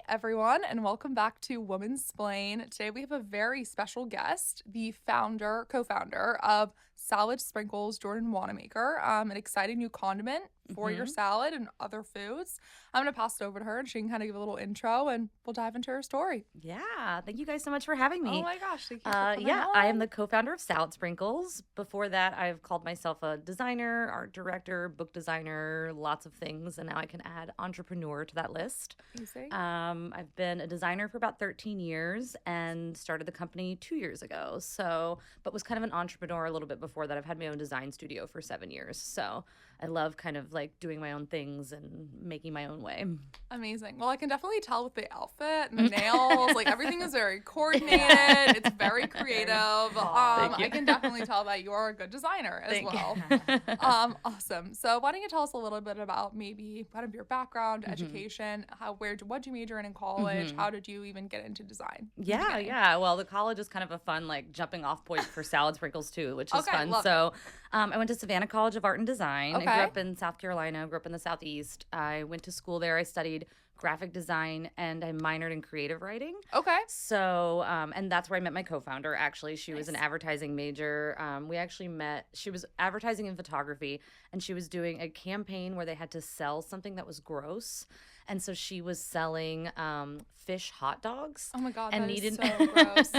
everyone, and welcome back to Woman's Splain. Today we have a very special guest, the co-founder of SaladSprinkles, Jordan Wannemacher, an exciting new condiment for your salad and other foods. I'm going to pass it over to her, and she can kind of give a little intro, and we'll dive into her story. Yeah, thank you guys so much for having me. Oh my gosh, thank you for coming on. I am the co-founder of SaladSprinkles. Before that, I've called myself a designer, art director, book designer, lots of things, and now I can add entrepreneur to that list. Easy. I've been a designer for about 13 years and started the company 2 years ago. But was kind of an entrepreneur a little bit before that. I've had my own design studio for 7 years. So I love kind of like doing my own things and making my own way. Amazing. Well, I can definitely tell with the outfit and the nails, like everything is very coordinated. It's very creative. I can definitely tell that you are a good designer as well. Awesome. So why don't you tell us a little bit about maybe kind of your background, education, what'd you major in college? How did you even get into design? Yeah. Well, the college is kind of a fun like jumping off point for SaladSprinkles too, which is fun. So I went to Savannah College of Art and Design. I grew up in South Carolina, grew up in the Southeast. I went to school there. I studied graphic design and I minored in creative writing. Okay. So, and that's where I met my co-founder, actually. She was an advertising major. We actually met, she was advertising and photography, and she was doing a campaign where they had to sell something that was gross. And so she was selling fish hot dogs. Oh my God, and that is so gross.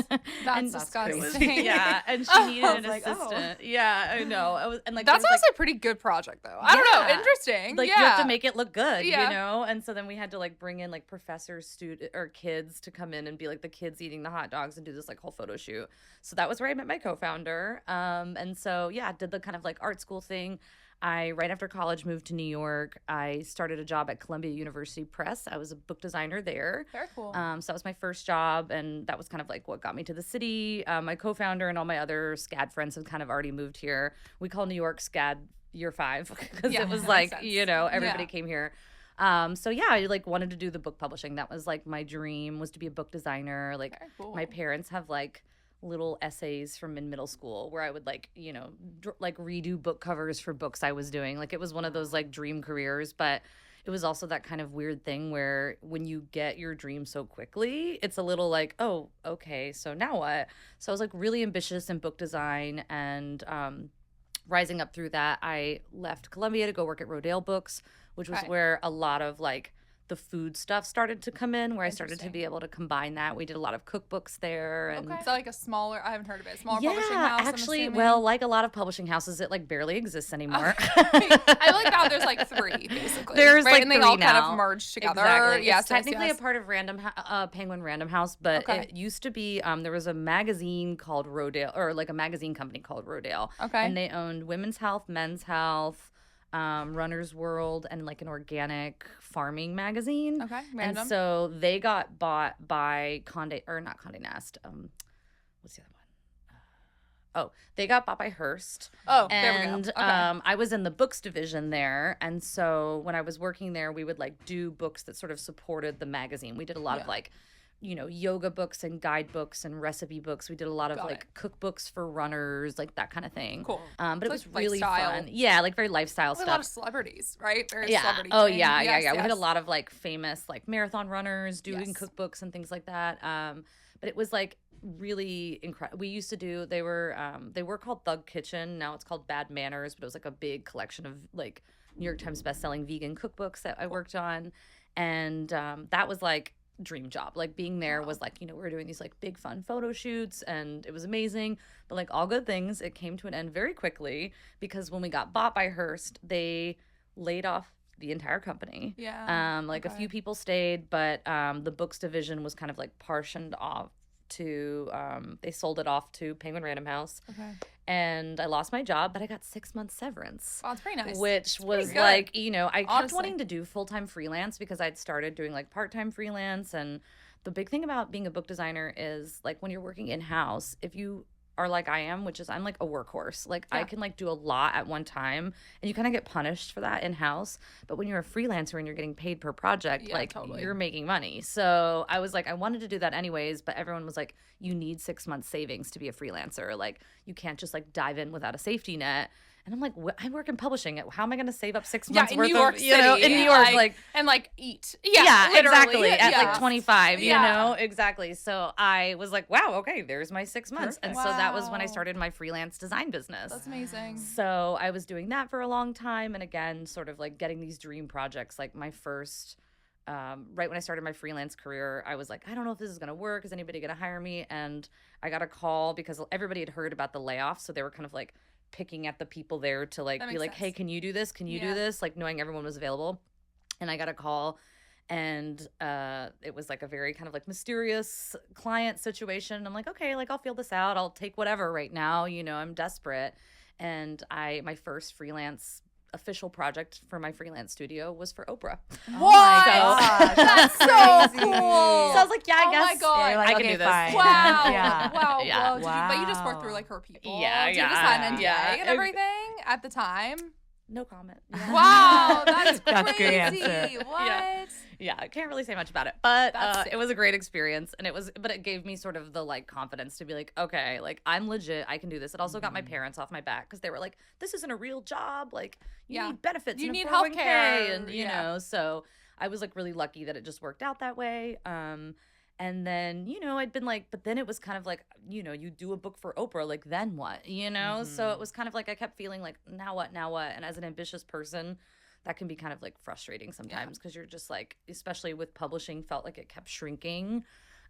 That's disgusting. Yeah, and she needed an assistant. Yeah, I know. That's honestly a pretty good project, though. I don't know, interesting. Like you have to make it look good, you know. And so then we had to like bring in like professors, student or kids to come in and be like the kids eating the hot dogs and do this like whole photo shoot. So that was where I met my co-founder. And so did the kind of like art school thing. Right after college, moved to New York. I started a job at Columbia University Press. I was a book designer there. Very cool. So that was my first job, and that was kind of like what got me to the city. My co-founder and all my other SCAD friends had kind of already moved here. We call New York SCAD Year 5 because it was like, everybody came here. I like wanted to do the book publishing. That was like my dream, was to be a book designer. Like my parents have like little essays from in middle school where I would like, like redo book covers for books I was doing. Like it was one of those like dream careers, but it was also that kind of weird thing where when you get your dream so quickly, it's a little like, oh, okay, so now what? So I was like really ambitious in book design, and rising up through that, I left Columbia to go work at Rodale Books, which was where a lot of like the food stuff started to come in, where I started to be able to combine that. We did a lot of cookbooks there. And Is that like a smaller, I haven't heard of it, publishing house? Actually, well, like a lot of publishing houses, it like barely exists anymore. I feel like now there's like 3, basically. There's like and they 3 all now. kind of merged together. Exactly. Yes, it's technically a part of Penguin Random House, but it used to be, there was a magazine called Rodale, or like a magazine company called Rodale. Okay. And they owned Women's Health, Men's Health, Runner's World, and like an organic farming magazine. Okay, random. And so they got bought by not Condé Nast. What's the other one? They got bought by Hearst. Oh, and there we go. Okay. I was in the books division there, and so when I was working there, we would like do books that sort of supported the magazine. We did a lot of like, yoga books and guidebooks and recipe books. We did a lot of like cookbooks for runners, like that kind of thing. Cool. But it was like really lifestyle. fun. Yeah, like very lifestyle stuff. A lot of celebrities, right? Very celebrity. Oh, thing. yeah. Yes. We had a lot of like famous like marathon runners doing cookbooks and things like that. But it was like really incredible. We used to do, they were called Thug Kitchen. Now it's called Bad Manners, but it was like a big collection of like New York Times bestselling vegan cookbooks that I worked on. And that was like dream job. Like being there was like, we were doing these like big fun photo shoots, and it was amazing. But like all good things, it came to an end very quickly because when we got bought by Hearst, they laid off the entire company. Yeah. A few people stayed, but the books division was kind of like partitioned off to they sold it off to Penguin Random House. Okay. And I lost my job, but I got 6 months severance. Oh, that's pretty nice. Which was like, I kept wanting to do full-time freelance because I'd started doing like part-time freelance. And the big thing about being a book designer is like when you're working in-house, if you are like I am, which is I'm like a workhorse. Like I can like do a lot at one time, and you kind of get punished for that in-house. But when you're a freelancer and you're getting paid per project, you're making money. So I was like, I wanted to do that anyways, but everyone was like, you need 6 months savings to be a freelancer. Like you can't just like dive in without a safety net. And I'm like, I work in publishing. How am I going to save up 6 months worth New York of, City, in New York, and eat. Yeah, exactly. At Yeah. like 25, you know, exactly. So I was like, wow, okay, there's my 6 months. Perfect. And so that was when I started my freelance design business. That's amazing. So I was doing that for a long time. And again, sort of like getting these dream projects, like my first, right when I started my freelance career, I was like, I don't know if this is going to work. Is anybody going to hire me? And I got a call because everybody had heard about the layoff. So they were kind of like picking at the people there to like be like, hey, can you do this? Can you do this? Like knowing everyone was available. And I got a call, and it was like a very kind of like mysterious client situation. I'm like, okay, like I'll feel this out. I'll take whatever right now. You know, I'm desperate. And my first freelance official project for my freelance studio was for Oprah. What? Gosh, that's so cool. So I was like, yeah, I guess. Oh my God. Yeah, like, I can okay, do this. fine. Wow. Yeah. Wow. Yeah. Well, but you just worked through like her people. Yeah, Did you yeah. just sign an NDA Yeah. and everything at the time? No comment. Wow, that's That's a crazy. great answer. What? Yeah, I can't really say much about it, but That's it was a great experience, and it gave me sort of the like confidence to be like, okay, like I'm legit, I can do this. It also got my parents off my back because they were like, this isn't a real job, like you need benefits, You and a need 401k, healthcare, and you know, so I was like really lucky that it just worked out that way. And then, you know, I'd been like, but then it was kind of like, you know, you do a book for Oprah, like then what, you know? So it was kind of like I kept feeling like, now what? And as an ambitious person, that can be kind of like frustrating sometimes because you're just like, especially with publishing, felt like it kept shrinking.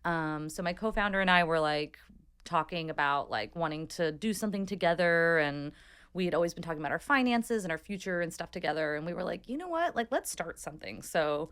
So my co-founder and I were like talking about like wanting to do something together, and we had always been talking about our finances and our future and stuff together. And we were like, you know what, like let's start something. So,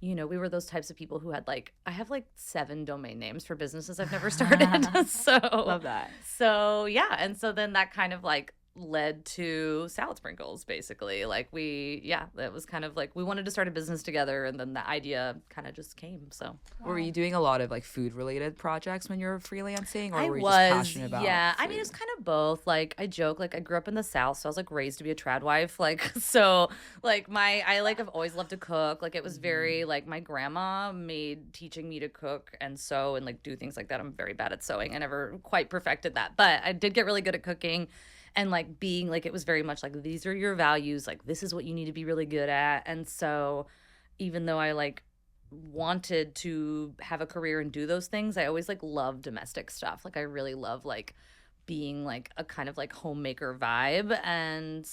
you know, we were those types of people who had like, I have like 7 domain names for businesses I've never started. So Love that. So yeah, and so then that kind of like led to SaladSprinkles, basically. Like that was kind of like we wanted to start a business together, and then the idea kind of just came. So Were you doing a lot of like food related projects when you were freelancing, or I were you was, just passionate about yeah. food? I mean, it was kind of both. Like I joke, like I grew up in the South, so I was like raised to be a trad wife. Like so, like I like have always loved to cook. Like it was very like my grandma made teaching me to cook and sew and like do things like that. I'm very bad at sewing. I never quite perfected that, but I did get really good at cooking. And like being like, it was very much like, these are your values, like this is what you need to be really good at. And so even though I like wanted to have a career and do those things, I always like love domestic stuff. Like I really love like being like a kind of like homemaker vibe. And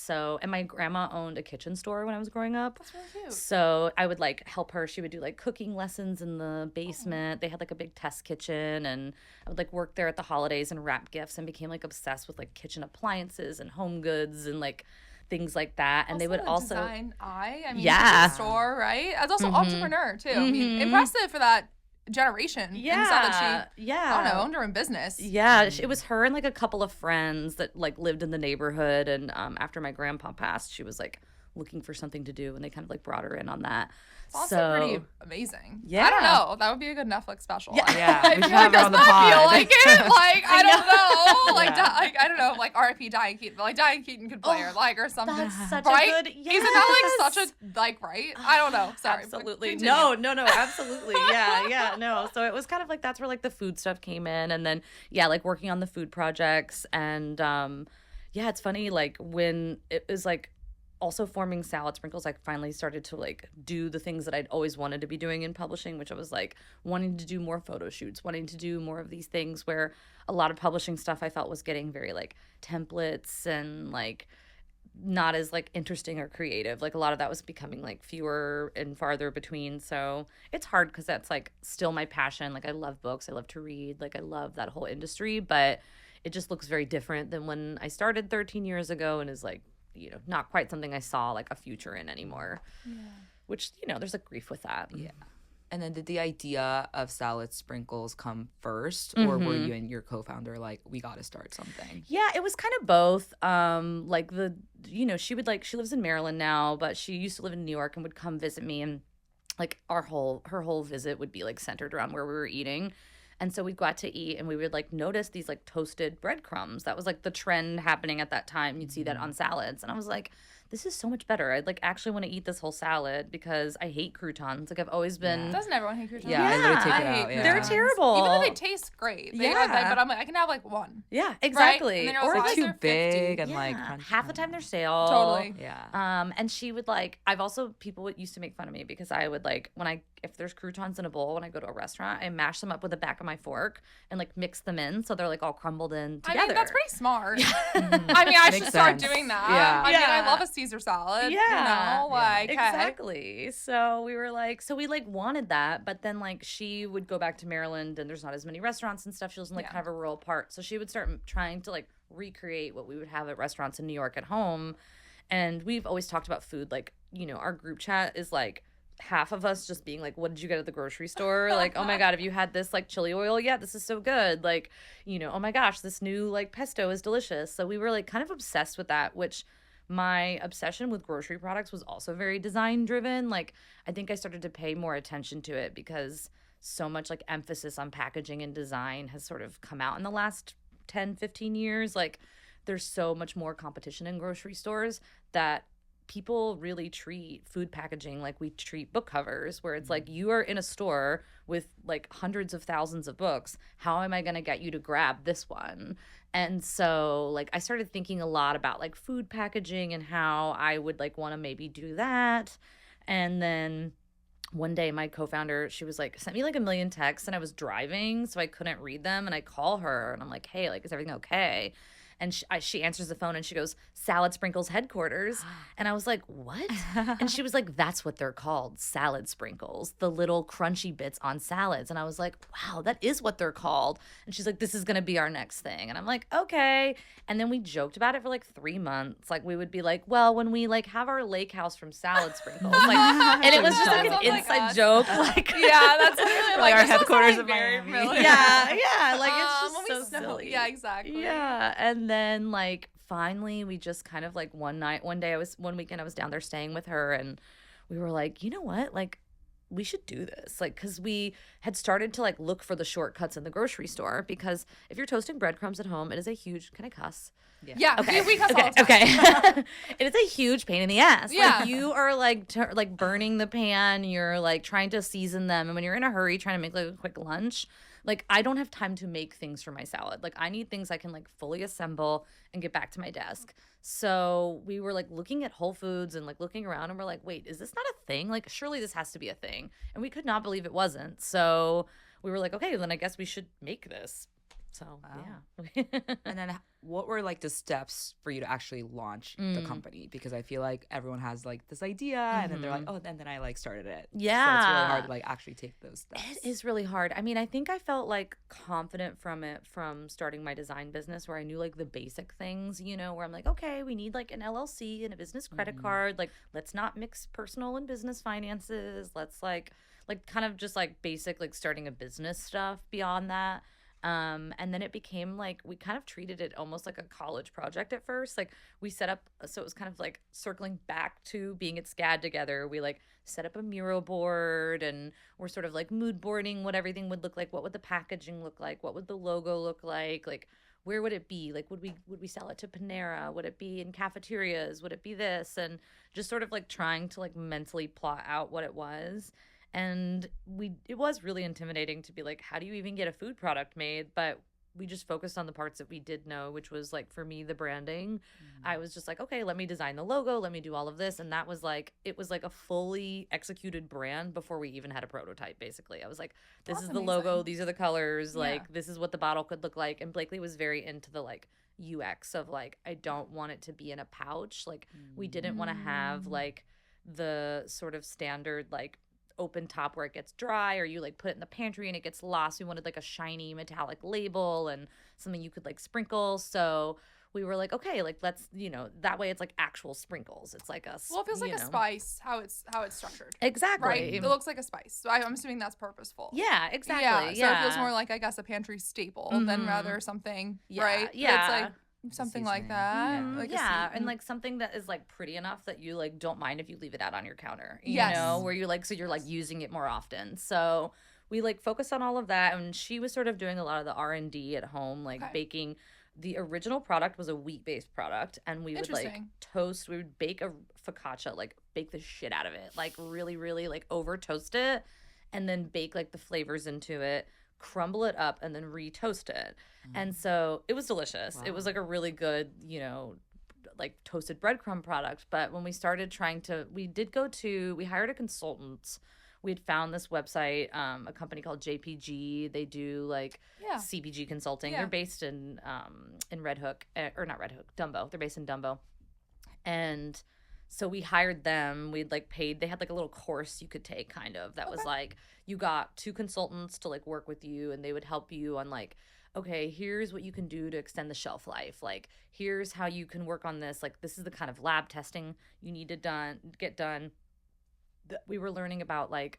my grandma owned a kitchen store when I was growing up. That's really cute. So I would like help her. She would do like cooking lessons in the basement. They had like a big test kitchen, and I would like work there at the holidays and wrap gifts, and became like obsessed with like kitchen appliances and home goods and like things like that. And they would also design I mean, Yeah. kitchen store, right? As also entrepreneur too. I mean, impressive for that generation. And so that she, I don't know, owned her own business. Yeah, it was her and like a couple of friends that like lived in the neighborhood. And after my grandpa passed, she was like looking for something to do, and they kind of like brought her in on that. It's also pretty amazing. Yeah. I don't know. That would be a good Netflix special. Yeah, I we feel should have like her on the does not feel pod. like it. Like I don't know. Like Yeah. I don't know. Like R.I.P. Diane Keaton. But like Diane Keaton could play her, like or something. That's such right? a good. Isn't that like such a like right? I don't know. Sorry. Absolutely. Continue. No, absolutely. Yeah, no. So it was kind of like that's where like the food stuff came in, and then like working on the food projects, and it's funny like when it was like also forming SaladSprinkles, I finally started to like do the things that I'd always wanted to be doing in publishing, which I was like wanting to do more photo shoots, wanting to do more of these things where a lot of publishing stuff I felt was getting very like templates and like not as like interesting or creative. Like a lot of that was becoming like fewer and farther between. So it's hard because that's like still my passion. Like I love books, I love to read, like I love that whole industry, but it just looks very different than when I started 13 years ago, and is like, you know, not quite something I saw like a future in anymore. Yeah. Which, you know, there's a grief with that. Yeah. And then did the idea of SaladSprinkles come first, or were you and your co-founder like, we got to start something? Yeah, it was kind of both. Like she lives in Maryland now, but she used to live in New York and would come visit me, and like her whole visit would be like centered around where we were eating. And so we'd go out to eat, and we would like notice these like toasted breadcrumbs. That was like the trend happening at that time. You'd see that on salads. And I was like, this is so much better. I'd like actually want to eat this whole salad because I hate croutons. Like I've always been. Doesn't everyone hate croutons? Yeah, I literally take it out. Yeah. They're terrible. Even though they taste great. But I'm like, I can have like one. Yeah, exactly. Right? Or like, too big and like half the time they're stale. Totally. Yeah. And she would like. I've also people used to make fun of me because I would like if there's croutons in a bowl when I go to a restaurant, I mash them up with the back of my fork and like mix them in so they're like all crumbled in together. I mean, that's pretty smart. I mean, I should start doing that. Yeah. I mean, I love a Caesar salad. Yeah. You know, like exactly. So we were like, we like wanted that, but then like she would go back to Maryland and there's not as many restaurants and stuff. She was in like kind of a rural part, so she would start trying to like recreate what we would have at restaurants in New York at home. And we've always talked about food, like, you know, our group chat is like half of us just being like, what did you get at the grocery store? Like, oh my God, have you had this like chili oil? Yeah, this is so good. Like, you know, oh my gosh, this new like pesto is delicious. So we were like kind of obsessed with that, which my obsession with grocery products was also very design driven. Like, I think I started to pay more attention to it because so much like emphasis on packaging and design has sort of come out in the last 10, 15 years. Like, there's so much more competition in grocery stores that people really treat food packaging like we treat book covers, where it's like, you are in a store with like hundreds of thousands of books. How am I going to get you to grab this one? And so like I started thinking a lot about like food packaging and how I would like want to maybe do that. And then one day my co-founder, she was like, sent me like a million texts and I was driving, so I couldn't read them. And I call her and I'm like, hey, like, is everything okay? And she answers the phone and she goes, SaladSprinkles headquarters. And I was like, what? And she was like, that's what they're called, SaladSprinkles, the little crunchy bits on salads. And I was like, wow, that is what they're called. And she's like, this is going to be our next thing. And I'm like, okay. And then we joked about it for like 3 months. Like we would be like, well, when we like have our lake house from SaladSprinkles, like, and it was just like an inside joke. Like, yeah, that's literally like our headquarters like of Miami. Yeah, like it's just so silly. Yeah, exactly. Yeah, and then like finally we just kind of like one weekend I was down there staying with her and we were like, you know what, like we should do this, like, because we had started to like look for the shortcuts in the grocery store, because if you're toasting breadcrumbs at home, it is a huge, can I cuss? Yeah. Okay. We cuss all the time. Okay. It is a huge pain in the ass. Yeah. Like you are like like burning the pan. You're like trying to season them, and when you're in a hurry trying to make like a quick lunch, like I don't have time to make things for my salad. Like I need things I can like fully assemble and get back to my desk. So we were like looking at Whole Foods and like looking around and we're like, wait, is this not a thing? Like surely this has to be a thing. And we could not believe it wasn't. So we were like, okay, then I guess we should make this. So yeah. And then what were like the steps for you to actually launch the company? Because I feel like everyone has like this idea and then they're like, oh, then I like started it. Yeah. So it's really hard to like actually take those steps. It is really hard. I mean, I think I felt like confident from starting my design business, where I knew like the basic things, you know, where I'm like, okay, we need like an LLC and a business credit card. Like, let's not mix personal and business finances. Let's like kind of just like basic, like starting a business stuff beyond that. And then it became like, we kind of treated it almost like a college project at first. Like we set up, so it was kind of like circling back to being at SCAD together. We like set up a mural board and we're sort of like mood boarding what everything would look like. What would the packaging look like? What would the logo look like? Like, where would it be? Like, would we sell it to Panera? Would it be in cafeterias? Would it be this? And just sort of like trying to like mentally plot out what it was. And it was really intimidating to be like, how do you even get a food product made? But we just focused on the parts that we did know, which was like, for me, the branding. I was just like, okay, let me design the logo. Let me do all of this. And that was like, it was like a fully executed brand before we even had a prototype, basically. I was like, this is the logo. These are the colors. Like, this is what the bottle could look like. And Blakely was very into the like UX of like, I don't want it to be in a pouch. Like, we didn't want to have like the sort of standard like open top where it gets dry, or you like put it in the pantry and it gets lost. We wanted like a shiny metallic label and something you could like sprinkle. So we were like, okay, like let's, you know, that way it's like actual sprinkles. It's like a, well, it feels like a spice, how it's structured. Exactly. Right? It looks like a spice. So I'm assuming that's purposeful. Yeah, exactly. Yeah. So it feels more like, I guess, a pantry staple than rather something, right? Yeah. But it's like something like that. Like and like something that is like pretty enough that you like don't mind if you leave it out on your counter, you yes. know, where you're like, so you're like using it more often. So we like focused on all of that, and she was sort of doing a lot of the R&D at home, like baking the original product was a wheat-based product, and we would like toast. We would bake a focaccia, like bake the shit out of it, like really, really like over toast it, and then bake like the flavors into it, crumble it up, and then re-toast it. And so it was delicious. Wow. It was like a really good, you know, like toasted breadcrumb product. But when we started we hired a consultant. We had found this website, a company called JPG. They do like CPG consulting. They're based in Red Hook, or not Red Hook, Dumbo. They're based in Dumbo. And so we hired them. We'd like paid. They had like a little course you could take, kind of, that was like, you got 2 consultants to like work with you, and they would help you on like, okay, here's what you can do to extend the shelf life. Like, here's how you can work on this. Like, this is the kind of lab testing you need to get done. We were learning about like,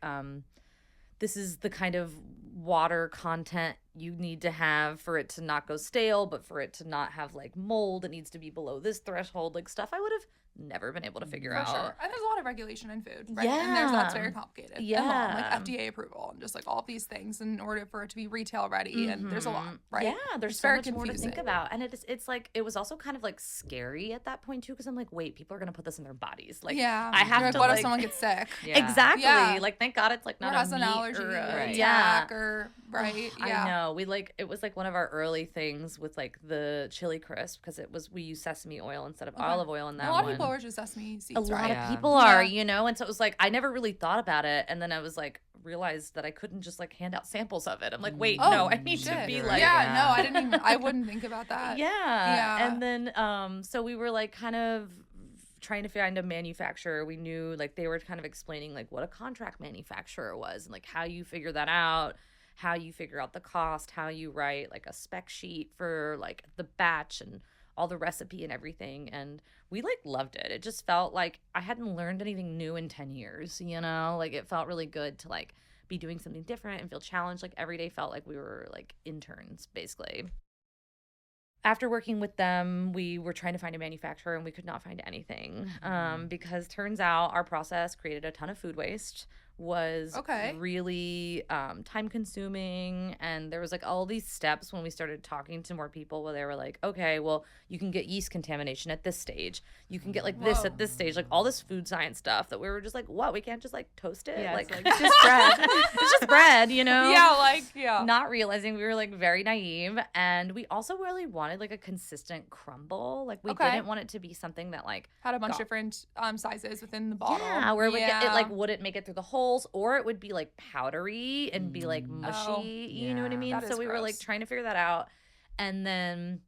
this is the kind of water content you need to have for it to not go stale, but for it to not have like mold, it needs to be below this threshold. Like, stuff I would have never been able to figure out. Sure. And there's a lot of regulation in food, right? And that's very complicated. Yeah. Like FDA approval and just like all these things in order for it to be retail ready. And there's a lot, right? Yeah, there's so much more to think about. And it's like, it was also kind of like scary at that point too, because I'm like, wait, people are going to put this in their bodies. Like, I have to what like, if someone gets sick? Exactly. Yeah. Like, thank God it's like not or has a an meat allergy or attack or right. I know. It was like one of our early things with like the chili crisp, because we use sesame oil instead of olive oil in that one. A lot of people are just sesame seeds, a lot of people are, you know, and so it was like, I never really thought about it, and then I was like, realized that I couldn't just like hand out samples of it. I'm like, wait, no, I need to be like, I wouldn't think about that. And then so we were like kind of trying to find a manufacturer. We knew like they were kind of explaining like what a contract manufacturer was, and like how you figure that out, how you figure out the cost, how you write like a spec sheet for like the batch and all the recipe and everything. And we like loved it. It just felt like I hadn't learned anything new in 10 years, you know, like it felt really good to like be doing something different and feel challenged. Like every day felt like we were like interns, basically. After working with them, we were trying to find a manufacturer, and we could not find anything, because turns out our process created a ton of food waste, was really time consuming, and there was like all these steps when we started talking to more people where they were like, okay, well, you can get yeast contamination at this stage, you can get like this at this stage, like all this food science stuff that we were just like, what, we can't just like toast it? Like it's just bread. It's just bread, you know? Not realizing we were like very naive, and we also really wanted like a consistent crumble. Like we didn't want it to be something that like had a bunch of different sizes within the bottle. Yeah, where it would get it, like, wouldn't make it through the holes, or it would be like powdery and be like mushy. You know what I mean? So we were like trying to figure that out, and then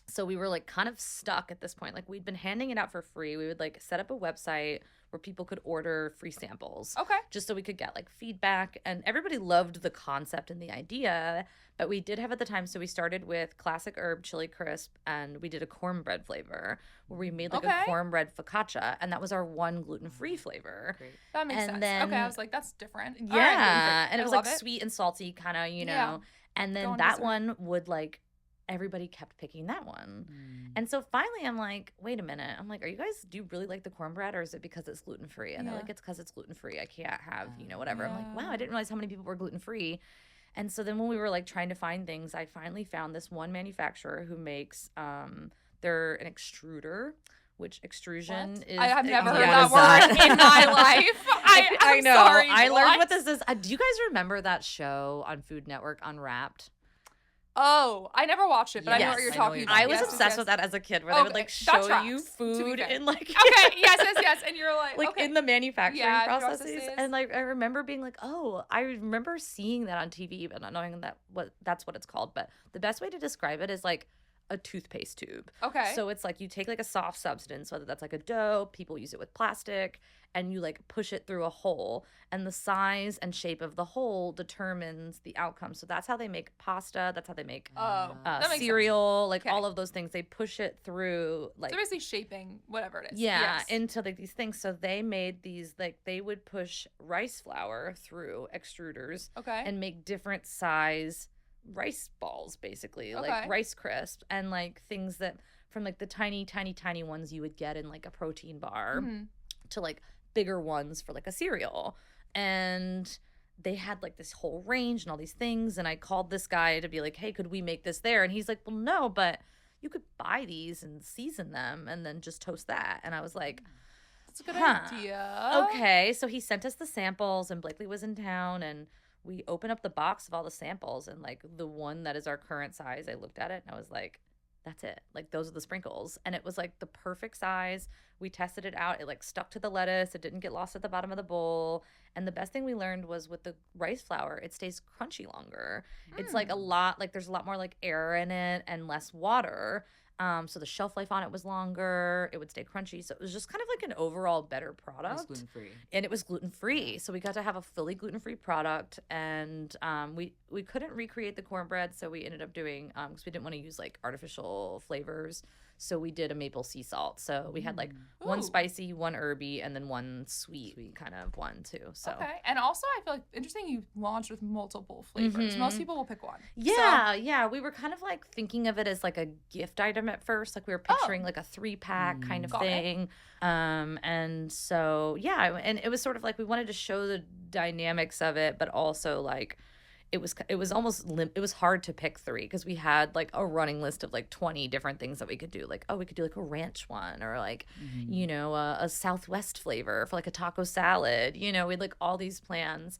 so we were like kind of stuck at this point. Like we'd been handing it out for free. We would like set up a website where people could order free samples. Just so we could get like feedback, and everybody loved the concept and the idea. But we did have at the time, so we started with classic herb chili crisp, and we did a cornbread flavor where we made like a cornbread focaccia, and that was our one gluten-free flavor. Great. That makes sense. Then, I was like, that's different. Yeah, and it was like sweet and salty kind of, you know. And then that one would like, everybody kept picking that one. And so finally I'm like, wait a minute. I'm like, do you really like the cornbread, or is it because it's gluten-free? And they're like, it's because it's gluten-free. I can't have, you know, whatever. I'm like, wow, I didn't realize how many people were gluten-free. And so then when we were like trying to find things, I finally found this one manufacturer who makes, they're an extruder, which extrusion is. I have never heard that word in my life. I know. Sorry, I learned what this is. Do you guys remember that show on Food Network, Unwrapped? Oh, I never watched it, but I know what you're talking about. I was obsessed with that as a kid, where they would like show you food in like yes, and you're like in the manufacturing processes. And like I remember being like, oh, I remember seeing that on TV, but not knowing that's what it's called. But the best way to describe it is like a toothpaste tube. So it's like you take like a soft substance, whether that's like a dough, people use it with plastic, and you like push it through a hole, and the size and shape of the hole determines the outcome. So that's how they make pasta. That's how they make cereal, like all of those things. They push it through like. So basically shaping whatever it is. Yeah, into like these things. So they made these, like they would push rice flour through extruders and make different size rice balls, basically, like Rice Crisp, and like things that from like the tiny ones you would get in like a protein bar to like bigger ones for like a cereal. And they had like this whole range and all these things, and I called this guy to be like, hey, could we make this there? And he's like, well, no, but you could buy these and season them and then just toast that. And I was like, that's a good idea. Okay. So he sent us the samples, and Blakely was in town, and we opened up the box of all the samples, and like the one that is our current size, I looked at it and I was like, that's it. Like, those are the sprinkles. And it was like the perfect size. We tested it out. It like stuck to the lettuce. It didn't get lost at the bottom of the bowl. And the best thing we learned was with the rice flour, it stays crunchy longer. It's like there's a lot more like air in it and less water. So the shelf life on it was longer. It would stay crunchy. So it was just kind of like an overall better product. It was gluten-free. And it was gluten-free. So we got to have a fully gluten-free product. And we couldn't recreate the cornbread. So we ended up doing, because we didn't want to use like artificial flavors. So we did a maple sea salt. So we had like one spicy, one herby, and then one sweet kind of one too. So okay. And also I feel like interesting you launched with multiple flavors. Most people will pick one. Yeah. We were kind of like thinking of it as like a gift item at first. Like we were picturing like a 3-pack kind of thing. And so and it was sort of like we wanted to show the dynamics of it, but also like it was almost it was hard to pick 3 because we had like a running list of like 20 different things that we could do. Like, we could do like a ranch one, or like, you know, a Southwest flavor for like a taco salad. You know, we had like all these plans.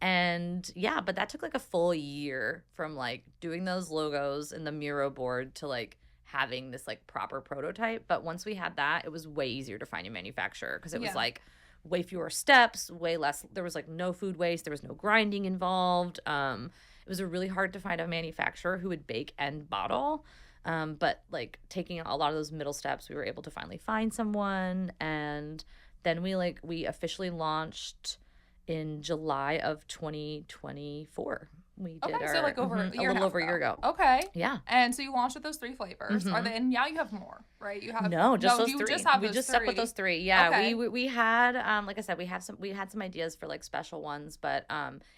And but that took like a full year from like doing those logos and the Miro board to like having this like proper prototype. But once we had that, it was way easier to find a manufacturer because it was like way fewer steps, way less. There was like no food waste. There was no grinding involved. It was really hard to find a manufacturer who would bake and bottle. But like taking a lot of those middle steps, we were able to finally find someone. And then we officially launched in July of 2024. We did so like over a little over a year ago. Okay. Yeah. And so you launched with those 3 flavors. Are they? And now you have more, right? You have just those 3. We just stuck with those 3. Yeah. Okay. We had like I said, we had some ideas for like special ones, but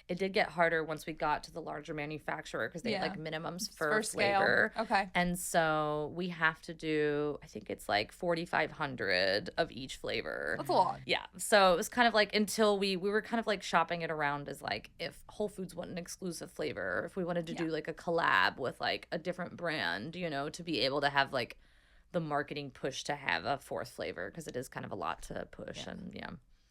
it did get harder once we got to the larger manufacturer because they had like minimums for flavor. Scale. Okay. And so we have to do, I think it's like 4,500 of each flavor. That's a lot. Yeah. So it was kind of like until we were kind of like shopping it around as like if Whole Foods wanted an exclusive flavor, if we wanted to do like a collab with like a different brand, you know, to be able to have like the marketing push to have a 4th flavor because it is kind of a lot to push. And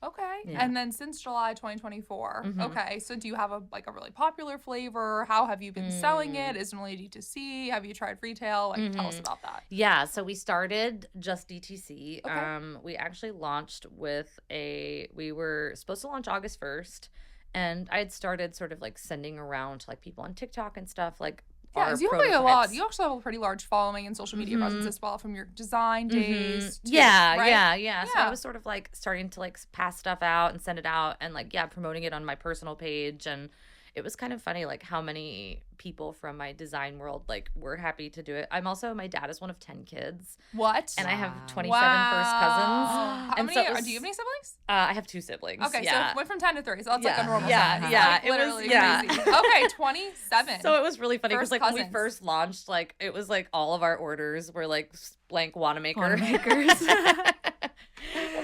Okay. Yeah. And then since July 2024, okay, so do you have a really popular flavor? How have you been selling it? Is it only DTC? Have you tried retail? Like, tell us about that. Yeah, so we started just DTC. Okay. We actually launched with we were supposed to launch August 1st, and I had started sort of like sending around to like people on TikTok and stuff like you have like a lot. You actually have a pretty large following and social media presence as well from your design days. Too, right? Yeah. So I was sort of like starting to like pass stuff out and send it out and like promoting it on my personal page. And it was kind of funny like how many people from my design world like were happy to do it. My dad is one of 10 kids. What? And I have 27 first cousins. How many? Do you have any siblings? I have 2 siblings. Okay, so it went from 10 to 3. So that's like a normal size. Like, literally crazy. Okay, 27. So it was really funny because like when we first launched, like it was like all of our orders were like blank Wannamakers.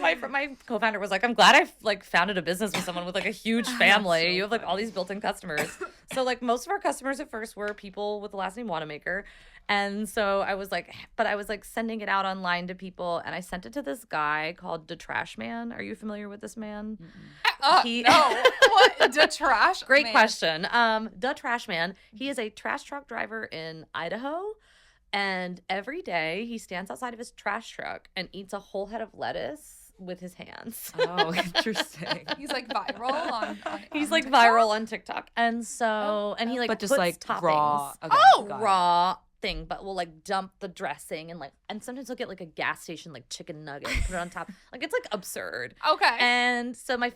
My co-founder was like, I'm glad I like founded a business with someone with like a huge family. You have like all these built-in customers. So like most of our customers at first were people with the last name Wannemacher. And so I was like sending it out online to people, and I sent it to this guy called The Trash Man. Are you familiar with this man? No. What? The Trash Great question. The Trash Man. He is a trash truck driver in Idaho. And every day he stands outside of his trash truck and eats a whole head of lettuce with his hands. Oh, interesting. He's like viral on He's like TikTok? Viral on TikTok. And so, and he like but just puts like toppings. Raw. Okay, raw thing, but we'll like dump the dressing and sometimes he'll get like a gas station like chicken nugget and put it on top. Like it's like absurd. Okay. And so my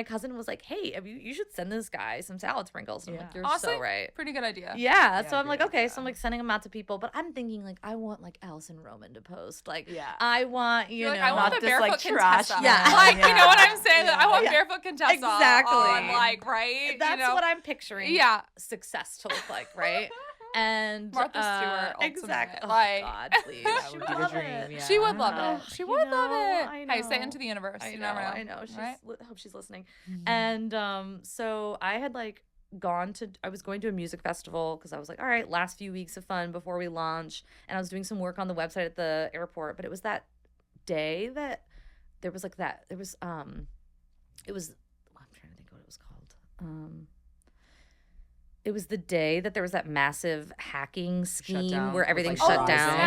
cousin was like, hey, you should send this guy some salad sprinkles. And I'm like, you're honestly, so right. Pretty good idea. Yeah. So I'm like, okay. So I'm like sending them out to people, but I'm thinking like I want like Allison Roman to post. Like I want I want the barefoot like trash. Yeah. Like you know what I'm saying? I want barefoot Contessa. Exactly. On, like right. That's what I'm picturing. Yeah. Success to look like, right? And Martha Stewart, exactly. Oh like, God, please. That would be the dream. Yeah. She would love it. She would love it. I know. Hey, say it into the universe. I you know. never know. I know. Right? Hope she's listening. And so I had like I was going to a music festival because I was like, all right, last few weeks of fun before we launch. And I was doing some work on the website at the airport, but it was that day that there was like that, it was, I'm trying to think what it was called. It was the day that there was that massive hacking scheme where everything shut down.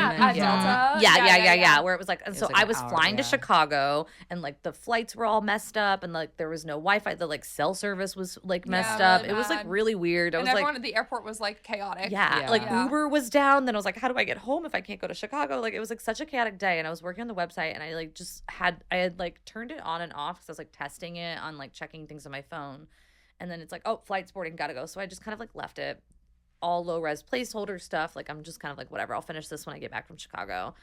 Yeah. Where it was like, and so I was flying to Chicago, and like the flights were all messed up, and like there was no Wi-Fi. The like cell service was like messed up. It was like really weird. And everyone at the airport was like chaotic. Uber was down. Then I was like, how do I get home if I can't go to Chicago? Like it was like such a chaotic day, and I was working on the website, and I like I had like turned it on and off because I was like testing it on like checking things on my phone. And then it's like, oh, flight's boarding, gotta go. So I just kind of like left it, all low res placeholder stuff. Like I'm just kind of like, whatever, I'll finish this when I get back from Chicago.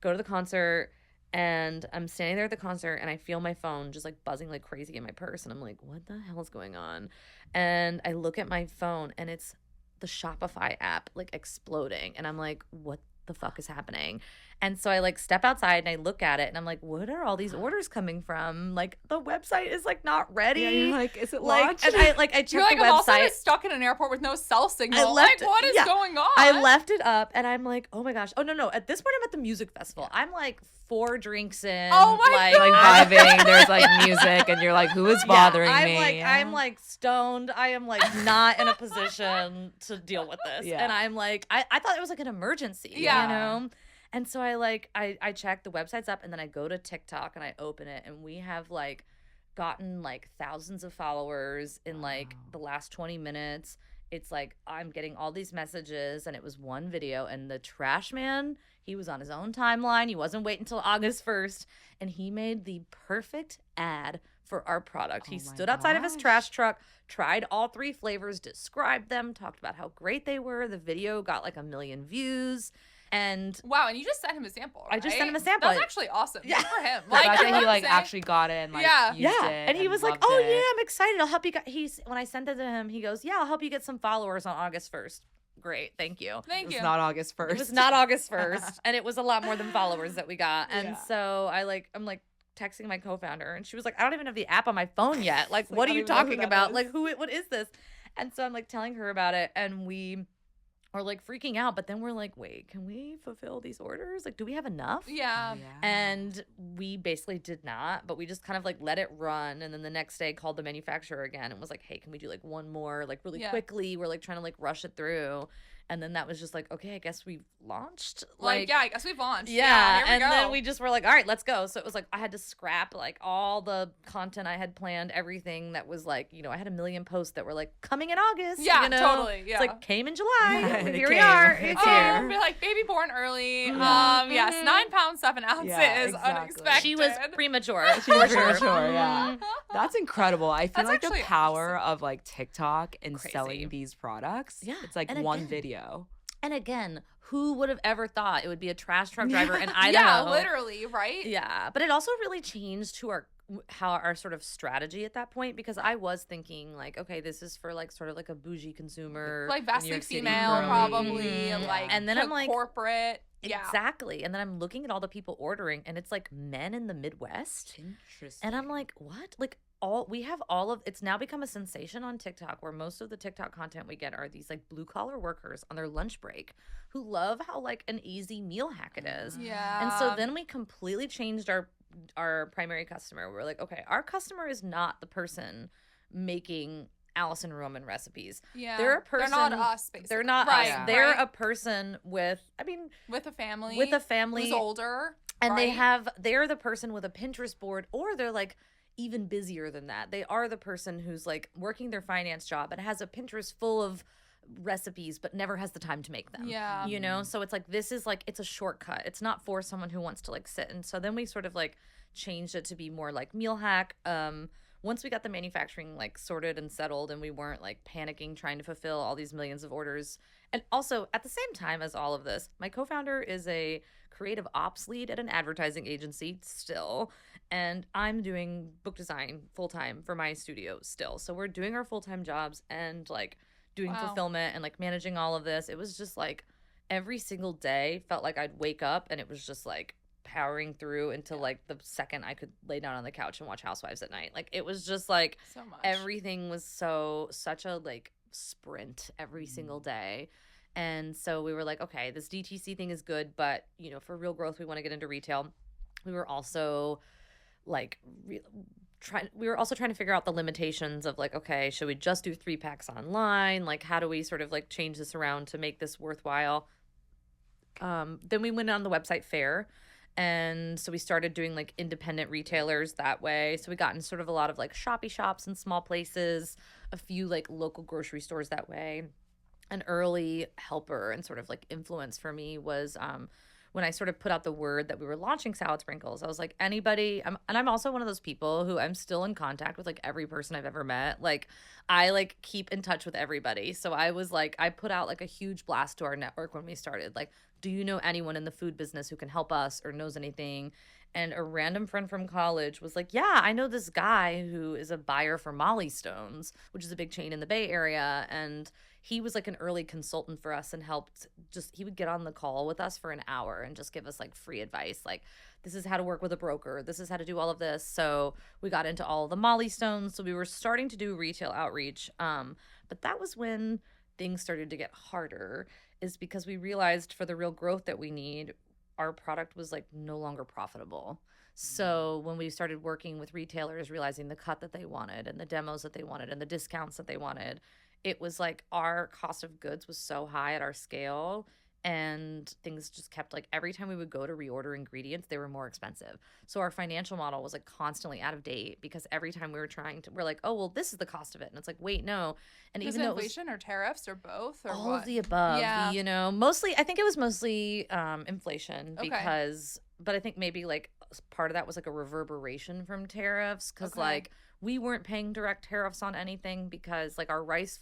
Go to the concert, and I'm standing there at the concert, and I feel my phone just like buzzing like crazy in my purse. And I'm like, what the hell is going on? And I look at my phone, and it's the Shopify app like exploding. And I'm like, what the fuck is happening? And so I like step outside and I look at it, and I'm like, what are all these orders coming from? Like the website is like not ready. Yeah, you're like, is it launched? And I checked you're like, the I'm website. also stuck in an airport with no cell signal. Like, what is going on? I left it up, and I'm like, oh my gosh. Oh no. At this point, I'm at the music festival. I'm like 4 drinks in. Oh my God. Like vibing. There's like music, and you're like, who is bothering me? I'm like stoned. I am like not in a position to deal with this. Yeah. And I'm like, I thought it was like an emergency. Yeah. You know? And so I check, the website's up, and then I go to TikTok and I open it, and we have like gotten like thousands of followers in like the last 20 minutes. It's like I'm getting all these messages, and it was one video, and the trash man, he was on his own timeline. He wasn't waiting until August 1st, and he made the perfect ad for our product. He stood outside of his trash truck, tried all 3 flavors, described them, talked about how great they were. The video got like 1 million views. And wow, and you just sent him a sample, right? I just sent him a sample. That's actually awesome. Yeah. Good for him. Like, I think he like actually got it and like used it. And he was like, oh yeah, I'm excited. I'll help you guys. When I sent it to him, he goes, yeah, I'll help you get some followers on August 1st. Great, thank you. Thank you. It's not August 1st. It was not August 1st. And it was a lot more than followers that we got. And so I'm like texting my co-founder, and she was like, I don't even have the app on my phone yet. Like, what are you talking about? Like, what is this? And so I'm like telling her about it, and we are like freaking out, but then we're like, wait, can we fulfill these orders? Like, do we have enough? Yeah. And we basically did not, but we just kind of like let it run. And then the next day called the manufacturer again and was like, hey, can we do like one more, like really quickly? We're like trying to like rush it through. And then that was just like, okay, I guess we've launched. Like yeah, I guess we've launched. Yeah, here we go. Then we just were like, all right, let's go. So it was like I had to scrap like all the content I had planned, everything that was like, you know, I had 1 million posts that were like coming in August. Yeah, you know? totally. Yeah. It's like came in July. Here we came. are. It's here. Be like baby born early. Yes, 9 pounds 7 ounces. Yeah, exactly. Unexpected. She was premature. She was premature, yeah. That's incredible. I feel That's like the actually power of like TikTok and Crazy. selling these products. Yeah. It's like And one again, video. And again, who would have ever thought it would be a trash truck driver in Idaho? Yeah, literally, right? Yeah, but it also really changed how our sort of strategy at that point, because I was thinking like, okay, this is for like sort of like a bougie consumer, Like vastly York City female, girly. probably, like And then I'm like, corporate. Yeah. Exactly. And then I'm looking at all the people ordering, and it's like men in the Midwest. Interesting. And I'm like, what? Like it's now become a sensation on TikTok, where most of the TikTok content we get are these like blue collar workers on their lunch break who love how like an easy meal hack it is. Yeah. And so then we completely changed our primary customer. We're like, okay, our customer is not the person making Allison Roman recipes. Yeah. They're a person. They're not us, basically. They're not right, us. They're right. a person with a family. Who's older. And right? they're the person with a Pinterest board, or they're like even busier than that. They are the person who's like working their finance job and has a Pinterest full of recipes but never has the time to make them. Yeah. You know? So it's like, this is like, it's a shortcut. It's not for someone who wants to like sit. And so then we sort of like changed it to be more like meal hack. Once we got the manufacturing like sorted and settled, and we weren't like panicking trying to fulfill all these millions of orders. And also at the same time as all of this, my co-founder is a creative ops lead at an advertising agency still, and I'm doing book design full-time for my studio still. So we're doing our full-time jobs and like doing fulfillment and like managing all of this. It was just like every single day felt like I'd wake up and it was just like powering through until like the second I could lay down on the couch and watch Housewives at night. Like it was just like so much. Everything was such a like sprint every single day. And so we were like, okay, this DTC thing is good, but for real growth, we want to get into retail. We were also like we were also trying to figure out the limitations of like, okay, should we just do 3-packs online? Like, how do we sort of like change this around to make this worthwhile? Then we went on the website Fair. And so we started doing like independent retailers that way. So we got in sort of a lot of like shoppy shops and small places, a few like local grocery stores that way. An early helper and sort of like influence for me was when I sort of put out the word that we were launching SaladSprinkles. I was like, anybody, and I'm also one of those people who I'm still in contact with like every person I've ever met. Like I like keep in touch with everybody. So I was like, I put out like a huge blast to our network when we started. Like, do you know anyone in the food business who can help us or knows anything? And a random friend from college was like, yeah, I know this guy who is a buyer for Molly Stones, which is a big chain in the Bay Area. And he was like an early consultant for us and helped he would get on the call with us for an hour and just give us like free advice. Like, this is how to work with a broker. This is how to do all of this. So we got into all the Molly Stones. So we were starting to do retail outreach. But that was when things started to get harder, is because we realized for the real growth that we need, our product was like no longer profitable. So when we started working with retailers, realizing the cut that they wanted and the demos that they wanted and the discounts that they wanted, it was like our cost of goods was so high at our scale, and things just kept like every time we would go to reorder ingredients, they were more expensive. So our financial model was like constantly out of date, because every time we were we're like, oh, well, this is the cost of it. And it's like, wait, no. And was even it though inflation or tariffs or both or all what? of the above, Yeah. mostly, I think it was mostly inflation Okay. but I think maybe like part of that was like a reverberation from tariffs, because Okay. like we weren't paying direct tariffs on anything, because like our rice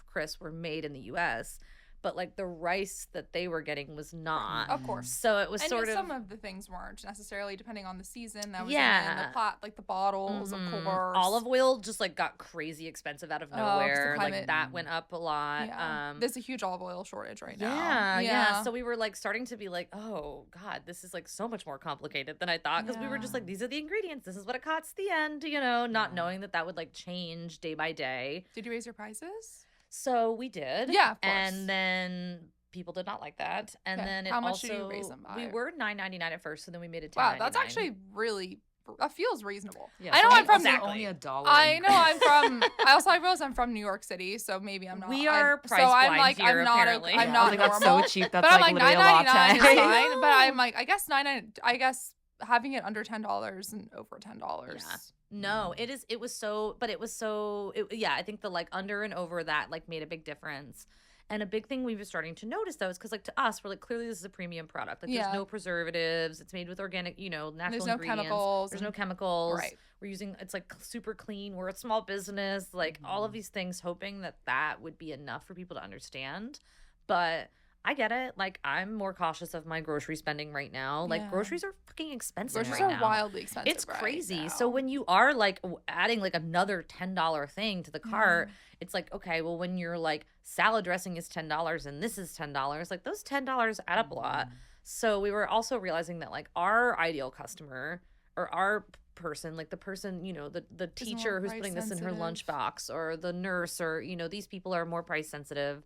crisps were made in the U.S., but like the rice that they were getting was not. Of course. So it was And sort of some of the things weren't necessarily, depending on the season that was Yeah. in like the bottles, of course. olive oil just like got crazy expensive out of 'cause the nowhere. Like climate- that went up a lot. Yeah. There's a huge olive oil shortage right now. Yeah. So we were like starting to be like, oh God, this is like so much more complicated than I thought, because we were just like, these are the ingredients. This is what it costs at the end, not knowing that would like change day by day. Did you raise your prices? So we did. Yeah, of course. And then people did not like that. And Okay. then it How much also, did you raise them by? we were $9.99 at first, so then we made it $10.99. Wow, that's actually really, that feels reasonable. Yeah, I know so I'm from exactly. Only $1. I know I'm from. I realize I'm from New York City, so maybe I'm not. We are price so I'm blind like here, I'm not. apparently. I'm Yeah, not I think that's normal. so cheap. That's But I'm like like literally a $9.99 is latte. fine. But I'm like, I guess I guess having it under $10 and over $10. Yeah. No, it was so, I think the like under and over that like made a big difference. And a big thing we were starting to notice though is because like to us, we're like, clearly this is a premium product. Like there's no preservatives. It's made with organic, natural There's no ingredients. chemicals. There's no chemicals. Right. We're using, it's like super clean. We're a small business. Like all of these things, hoping that would be enough for people to understand. But I get it. Like I'm more cautious of my grocery spending right now. Like groceries are fucking expensive Groceries right are now. wildly expensive. It's right crazy. now. So when you are like adding like another $10 thing to the cart, it's like, okay, well when you're like salad dressing is $10 and this is $10, like those $10 add up a lot. So we were also realizing that like our ideal customer or our person, like the person, the teacher who's putting this in her lunchbox, or the nurse, or these people are more price sensitive.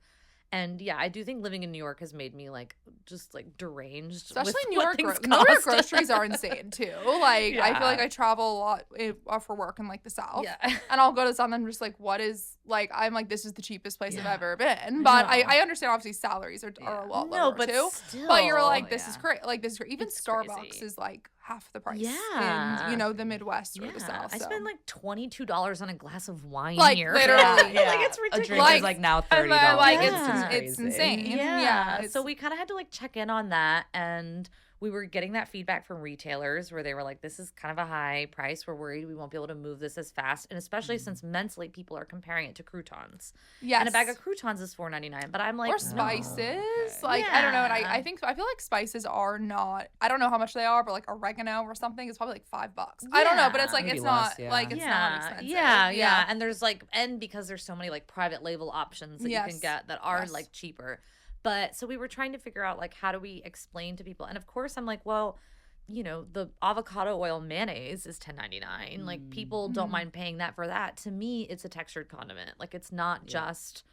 And yeah, I do think living in New York has made me like just like deranged. Especially with New what York, things New York cost. groceries are insane too. Like I Yeah. feel like I travel a lot for work in like the South, Yeah. and I'll go to some and I'm just like, what is like? I'm like, this is the cheapest place I've ever been. But I understand obviously salaries are a lot lower but too. still, But you're like, this is great. Like this is great. Even It's Starbucks crazy. is like half the price. Yeah. In the Midwest or the South. I So. spend like $22 on a glass of wine Like, here. literally. Like it's A ridiculous. drink is like now $30. And then, like Yeah. it's insane. Yeah. It's, So we kind of had to like check in on that, and we were getting that feedback from retailers where they were like, this is kind of a high price. We're worried we won't be able to move this as fast. And especially since mentally people are comparing it to croutons. yes. And a bag of croutons is $4.99. But I'm like, or no. spices. Okay. Like I don't know, and Yeah. I feel like spices are not. I don't know how much they are, but like oregano or something is probably like $5. I don't know, but it's like Maybe it's less, not yeah. like it's not expensive. Yeah. And there's like, and because there's so many like private label options that you Yes. can get that are Yes. like cheaper. But so we were trying to figure out like, how do we explain to people? And of course I'm like, well, the avocado oil mayonnaise is $10.99. Like people don't mind paying that for that. To me, it's a textured condiment. Like it's not just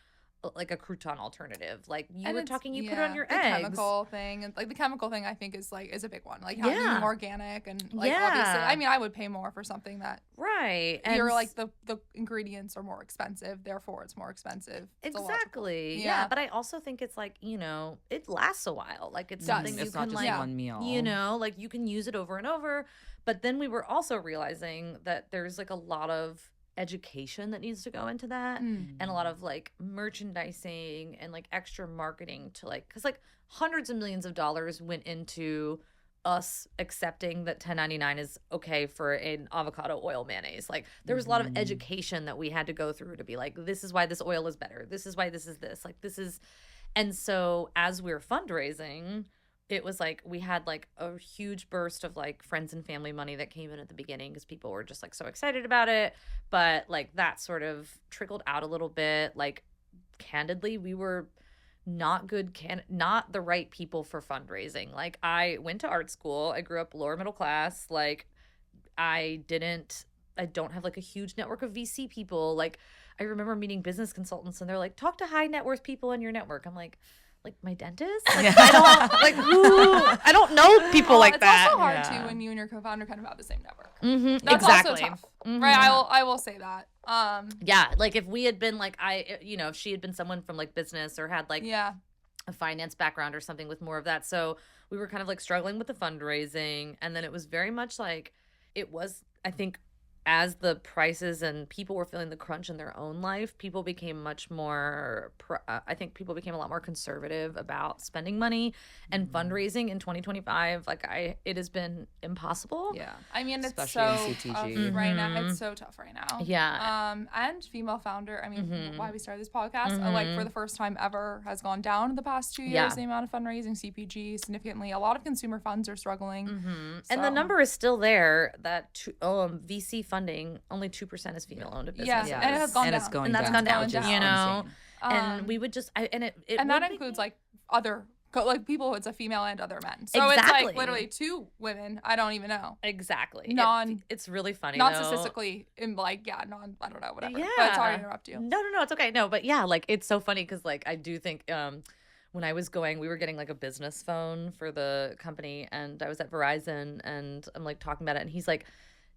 like a crouton alternative. Like you were talking, you put it on your eggs. Chemical thing, and like the chemical thing, I think is a big one. Like having organic and like obviously, I mean, I would pay more for something that and you're like the ingredients are more expensive, therefore it's more expensive. Exactly. Yeah, but I also think it's like it lasts a while. Like it's something you it's can not just one meal. Like you can use it over and over. But then we were also realizing that there's like a lot of education that needs to go into that and a lot of like merchandising and like extra marketing to like because like hundreds of millions of dollars went into us accepting that $10.99 is okay for an avocado oil mayonnaise. Like there was a lot of education that we had to go through to be like, this is why this oil is better, this is why this is this, like this is. And so as we're fundraising, it was like we had like a huge burst of like friends and family money that came in at the beginning because people were just like so excited about it. But like that sort of trickled out a little bit. Like candidly, we were not the right people for fundraising. Like I went to art school. I grew up lower middle class. Like I don't have like a huge network of VC people. Like I remember meeting business consultants and they're like, talk to high net worth people in your network. I'm like my dentist? Like, I don't know people like that. It's also hard too when you and your co-founder kind of have the same network. That's exactly. also tough, right? I will say that. Like if we had been like if she had been someone from like business or had like a finance background or something with more of that. So we were kind of like struggling with the fundraising, and then it was very much like it was. I think as the prices and people were feeling the crunch in their own life, people became much more, I think people became a lot more conservative about spending money and fundraising in 2025. Like it has been impossible. Yeah. I mean, it's especially so tough right now. It's so tough right now. Yeah. And female founder, I mean, why we started this podcast, like for the first time ever has gone down in the past 2 years, the amount of fundraising, CPG significantly. A lot of consumer funds are struggling. So. And the number is still there that VC funding, only 2% is female-owned businesses. Yeah, and it has gone down. And it's going and that's down. gone down, and we would just, and that includes like other, like people, it's a female and other men. So it's like literally 2 women. I don't even know. Exactly. It's really funny. Not statistically, in like, I don't know, whatever. Yeah. But sorry to interrupt you. No, it's okay. No, but yeah, like it's so funny because like I do think, when I was we were getting like a business phone for the company, and I was at Verizon, and I'm like talking about it, and he's like,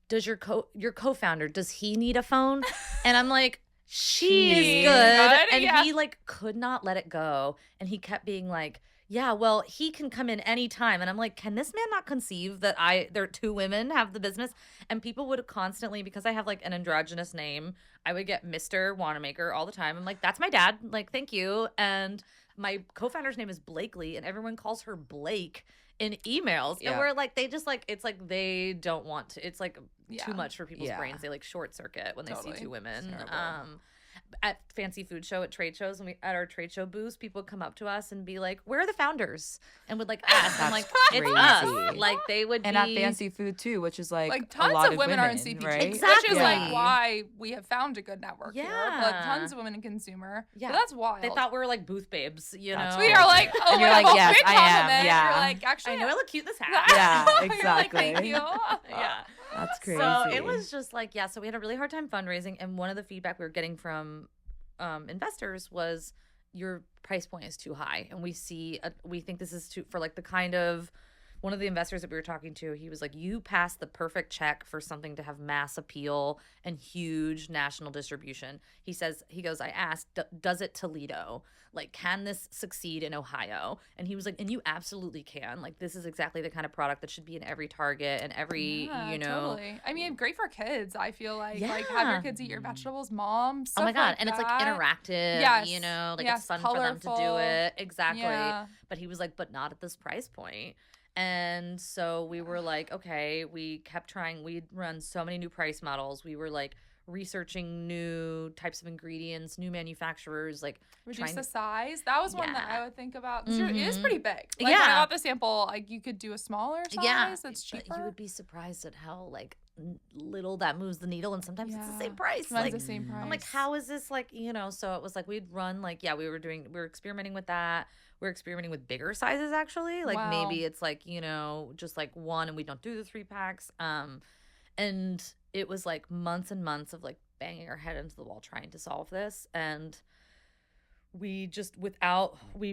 does your co-founder, does he need a phone? And I'm like, she is good. And he like could not let it go. And he kept being like, yeah, well, he can come in anytime. And I'm like, can this man not conceive that there are 2 women have the business? And people would constantly, because I have like an androgynous name, I would get Mr. Wannemacher all the time. I'm like, that's my dad. Like, thank you. And my co-founder's name is Blakely, and everyone calls her Blake in emails. And we're like, they just like, it's like they don't want to, it's like too much for people's brains. They like short circuit when they see 2 women. At fancy food show, at trade shows, and at our trade show booths, people would come up to us and be like, where are the founders? And would like ask. I'm like, it's us. Like they would and at fancy food too, which is like tons a lot of women are in CPG. Right? Exactly. Which is like why we have found a good network here. Yeah. But tons of women in consumer. Yeah. But that's wild. They thought we were like booth babes, you know? We are like, and you're like, yes, I am. Yeah. You're like, actually, I know I look cute in this hat. Yeah, exactly. You're like, thank you. Yeah. That's crazy. So it was just like, so we had a really hard time fundraising, and one of the feedback we were getting from investors was your price point is too high, and we think this is too, for like the kind of, one of the investors that we were talking to, he was like, you passed the perfect check for something to have mass appeal and huge national distribution. He goes, I asked, does it Toledo? Like, can this succeed in Ohio? And he was like, and you absolutely can. Like, this is exactly the kind of product that should be in every Target and every, Totally. I mean, great for kids, I feel like. Yeah. Like, have your kids eat your vegetables, mom, stuff Oh my God. Like and that. It's like interactive, yes. Like it's fun colorful. for them to do it. Exactly. Yeah. But he was like, but not at this price point. And so we were like, okay, we kept trying. We'd run so many new price models. We were like researching new types of ingredients, new manufacturers, like reduce the size. That was one that I would think about. It is pretty big. Like, when I got the sample, like you could do a smaller size that's cheaper. But you would be surprised at how like little that moves the needle, and sometimes it's the same price. Sometimes the same price. I'm like, how is this like, so it was like we'd run like, we were experimenting with that. We're experimenting with bigger sizes actually. Like maybe it's like, just like one, and we don't do the 3-packs. And it was like months and months of like banging our head into the wall trying to solve this. And we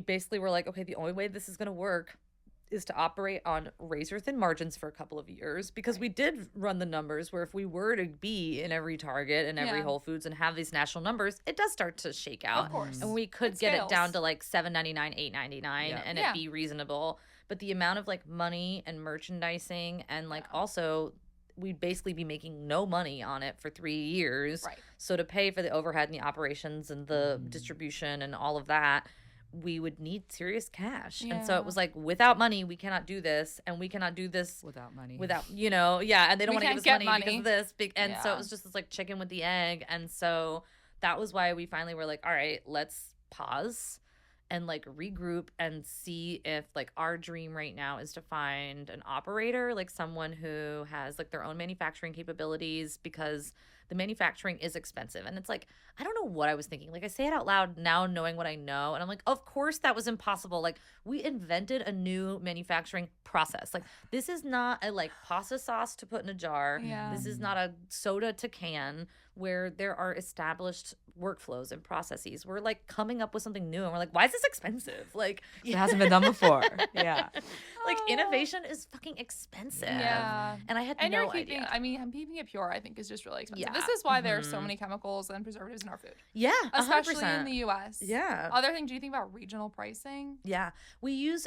basically were like, okay, the only way this is going to work is to operate on razor thin margins for a couple of years, because we did run the numbers where if we were to be in every Target and every Whole Foods and have these national numbers, it does start to shake out. Of course. And we could get it down to like $7.99, $8.99 and it be reasonable. But the amount of like money and merchandising and like also we'd basically be making no money on it for 3 years. Right. So to pay for the overhead and the operations and the distribution and all of that, we would need serious cash. And so it was like, without money, we cannot do this. And we cannot do this without money. And they don't want to give us money because of this. And so it was just this like chicken with the egg. And so that was why we finally were like, all right, let's pause and like regroup and see if like our dream right now is to find an operator, like someone who has like their own manufacturing capabilities, because the manufacturing is expensive. And it's like, I don't know what I was thinking. Like I say it out loud now knowing what I know. And I'm like, of course that was impossible. Like we invented a new manufacturing process. Like this is not a like pasta sauce to put in a jar. Yeah. This is not a soda to can, where there are established workflows and processes. We're like coming up with something new and we're like, why is this expensive? Like it hasn't been done before. Yeah. Like innovation is fucking expensive. Yeah. And I had and no you're keeping, idea. I mean, keeping it pure, I think, is just really expensive. Yeah. This is why there are so many chemicals and preservatives in our food. Yeah, 100%. Especially in the U.S. Yeah. Other thing, do you think about regional pricing? Yeah. We use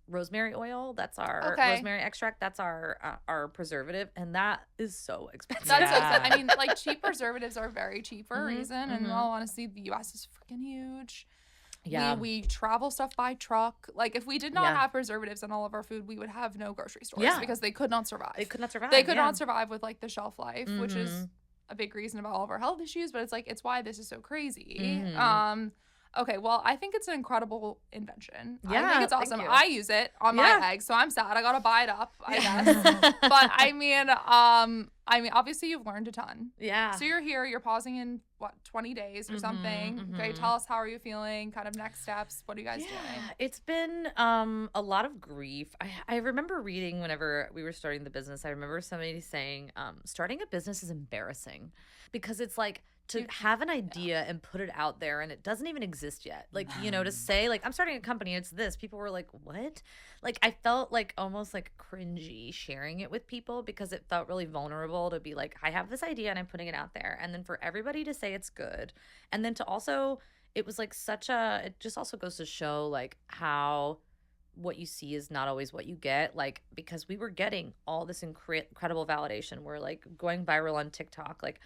rosemary oil. That's our rosemary extract. That's our preservative. And that is so expensive. That's so expensive. I mean, like cheap preservatives are very cheap for a reason. And in all honesty, the U.S. is freaking huge. Yeah. We travel stuff by truck. Like if we did not have preservatives in all of our food, we would have no grocery stores because they could not survive. They could not survive. They could not survive with like the shelf life, which is a big reason about all of our health issues, but it's like it's why this is so crazy. Okay, well, I think it's an incredible invention. Yeah, I think it's awesome. thank you. I use it on my eggs, so I'm sad. I gotta buy it up, I guess. But I mean, obviously you've learned a ton. Yeah. So you're here. You're pausing in 20 days or something. Okay, tell us, how are you feeling? Kind of next steps. What are you guys doing? It's been a lot of grief. I remember reading whenever we were starting the business. I remember somebody saying, starting a business is embarrassing because it's like, to have an idea and put it out there and it doesn't even exist yet. Like, to say like, I'm starting a company, it's this. People were like, what? Like, I felt like almost like cringy sharing it with people because it felt really vulnerable to be like, I have this idea and I'm putting it out there. And then for everybody to say it's good. And then to also, it was like it just also goes to show like how what you see is not always what you get, like because we were getting all this incredible validation. We're like going viral on TikTok. Like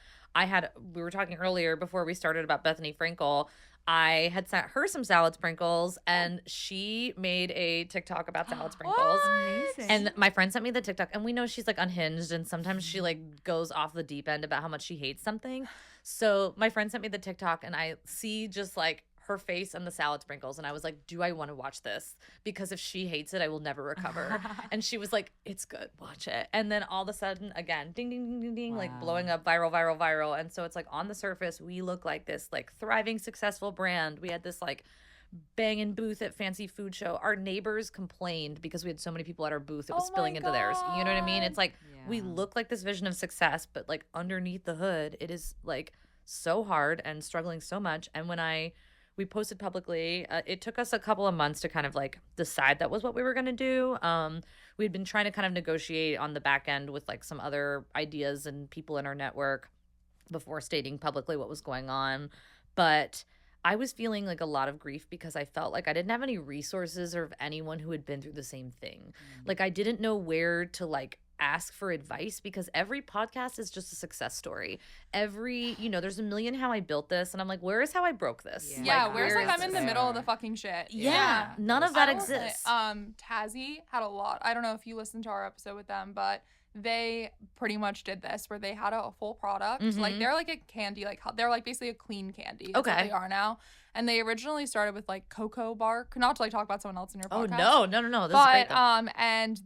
we were talking earlier before we started about Bethany Frankel. I had sent her some salad sprinkles and she made a TikTok about salad sprinkles. Amazing. And my friend sent me the TikTok, and we know she's like unhinged and sometimes she like goes off the deep end about how much she hates something. So my friend sent me the TikTok and I see just like her face and the salad sprinkles, and I was like, do I want to watch this? Because if she hates it, I will never recover. And she was like, it's good, watch it. And then all of a sudden, again, ding ding ding ding ding, like blowing up, viral. And so it's like on the surface we look like this like thriving, successful brand. We had this like banging booth at fancy food show. Our neighbors complained because we had so many people at our booth, it was spilling into theirs. You know what I mean? It's like we look like this vision of success, but like underneath the hood it is like so hard and struggling so much. And when we posted publicly, it took us a couple of months to kind of like decide that was what we were going to do. We'd been trying to kind of negotiate on the back end with like some other ideas and people in our network before stating publicly what was going on. But I was feeling like a lot of grief because I felt like I didn't have any resources or anyone who had been through the same thing. Like I didn't know where to like ask for advice because every podcast is just a success story. There's a million how I built this, and I'm like, where is how I broke this? Where's like I'm in the middle of the fucking shit. Yeah. None of that exists. Tazzy had a lot. I don't know if you listened to our episode with them, but they pretty much did this where they had a full product. Like they're like a candy, like they're like basically a clean candy. Is what they are now. And they originally started with like cocoa bark, not to like talk about someone else in your podcast. Oh no, this is great though. And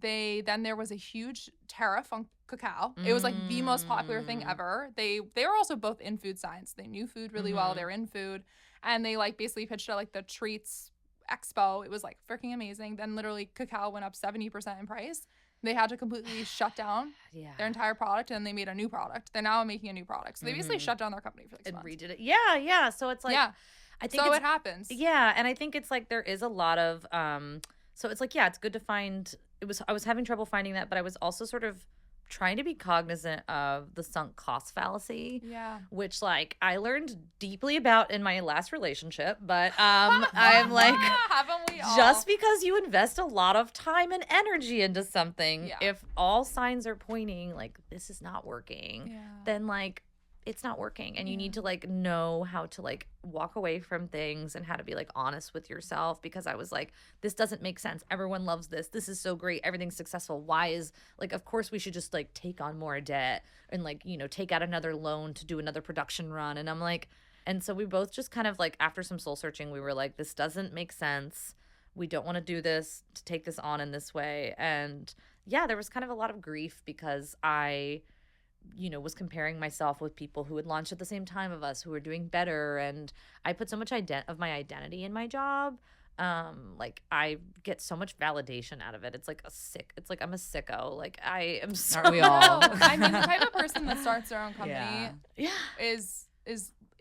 then there was a huge tariff on cacao. It was like the most popular thing ever. They were also both in food science. They knew food really well. They were in food, and they like basically pitched at like the Treats Expo. It was like freaking amazing. Then literally cacao went up 70% in price. They had to completely shut down their entire product, and they made a new product. They're now making a new product. So they basically shut down their company for 6 months. And redid it. Yeah. So it's like, I think so it happens. Yeah, and I think it's like there is a lot of, so it's like, it's good to find, I was having trouble finding that, but I was also sort of trying to be cognizant of the sunk cost fallacy, which like I learned deeply about in my last relationship, but I'm like, haven't we all? Just because you invest a lot of time and energy into something, if all signs are pointing like this is not working, then like it's not working, and you need to like know how to like walk away from things and how to be like honest with yourself, because I was like, this doesn't make sense. Everyone loves this. This is so great. Everything's successful. Why is like, of course we should just like take on more debt and like, you know, take out another loan to do another production run. And I'm like, and so we both just kind of like, after some soul searching, we were like, this doesn't make sense. We don't want to do this, to take this on in this way. And there was kind of a lot of grief because I, you know, was comparing myself with people who had launched at the same time of us, who were doing better. And I put so much of my identity in my job. Like I get so much validation out of it. It's like I'm a sicko. Like I am so. Aren't we all? I mean, the type of person that starts their own company is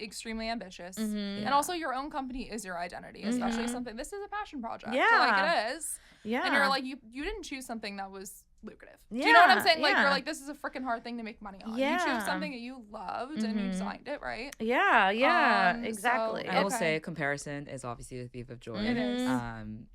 extremely ambitious. And also your own company is your identity, especially something, this is a passion project. So like it is. And you're like, you didn't choose something that was lucrative. Do you know what I'm saying? Like you're like, this is a freaking hard thing to make money on. You chose something that you loved and you designed it, right? Exactly. So, I will say comparison is obviously the thief of joy. It is.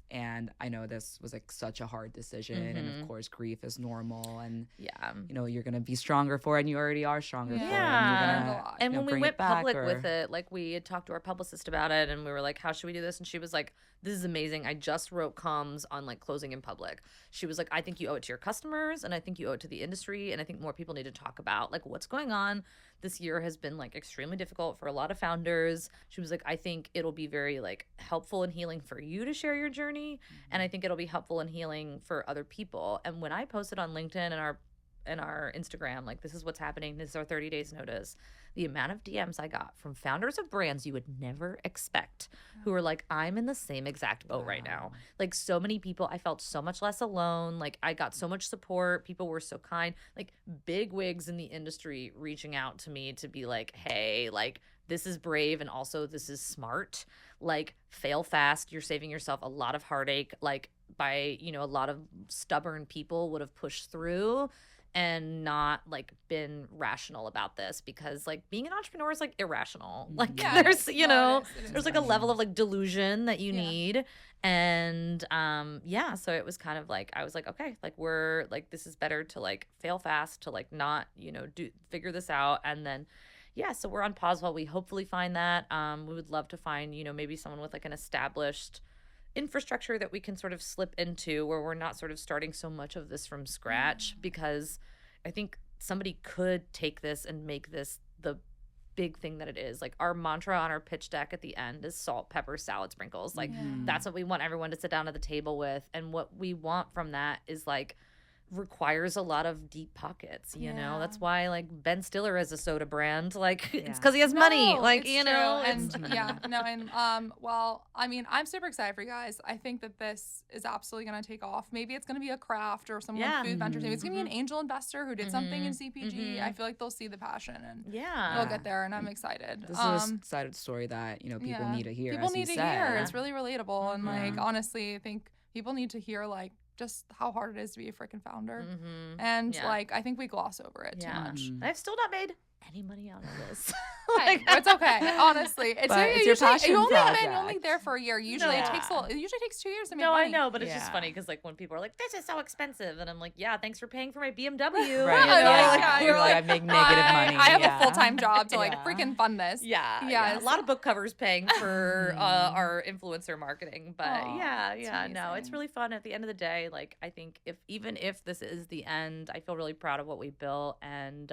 And I know this was like such a hard decision, and of course grief is normal, and you know, you're gonna be stronger for it, and you already are stronger for it, and when we went public with it, like we had talked to our publicist about it, and we were like, how should we do this? And she was like, this is amazing. I just wrote comms on like closing in public. She was like, I think you owe it to your customers, and I think you owe it to the industry, and I think more people need to talk about like what's going on. This year has been like extremely difficult for a lot of founders. She was like, I think it'll be very like helpful and healing for you to share your journey, and I think it'll be helpful and healing for other people. And when I posted on LinkedIn and our Instagram, like, this is what's happening, this is our 30 days notice, the amount of DMs I got from founders of brands you would never expect, who were like, I'm in the same exact boat right now. Like, so many people, I felt so much less alone. Like, I got so much support. People were so kind. Like, big wigs in the industry reaching out to me to be like, hey, like, this is brave, and also this is smart. Like, fail fast. You're saving yourself a lot of heartache. Like, by, you know, a lot of stubborn people would have pushed through and not like been rational about this, because like being an entrepreneur is like irrational. Like there's, you know, there's like a level of like delusion that you need. And so it was kind of like, I was like, okay, like we're like, this is better to like fail fast, to like not, you know, figure this out. And then so we're on pause while we hopefully find that. We would love to find, you know, maybe someone with like an established infrastructure that we can sort of slip into, where we're not sort of starting so much of this from scratch, because I think somebody could take this and make this the big thing that it is. Like, our mantra on our pitch deck at the end is salt, pepper, salad, sprinkles. Like that's what we want everyone to sit down at the table with. And what we want from that is like requires a lot of deep pockets, you know. That's why like Ben Stiller is a soda brand, like it's because he has money, like, you know. And well, I mean, I'm super excited for you guys. I think that this is absolutely going to take off. Maybe it's going to be a craft or someone with food ventures. Maybe it's going to be an angel investor who did something in CPG. I feel like they'll see the passion and they'll get there, and I'm excited. This is a side of the story that, you know, people need to hear. People need to hear. It's really relatable, and like honestly, I think people need to hear like just how hard it is to be a freaking founder. And like, I think we gloss over it too much. I've still not made any money out of this. Hey, it's okay. Honestly, it's your passion project. You're only there for a year. Usually it takes 2 years to make money. I know, but it's just funny because like when people are like, "This is so expensive," and I'm like, "Yeah, thanks for paying for my BMW." Right? You're like, I make negative money. I have a full-time job to like freaking fund this. Yeah. A lot of book covers paying for our influencer marketing, but it's really fun. At the end of the day, like I think even if this is the end, I feel really proud of what we built and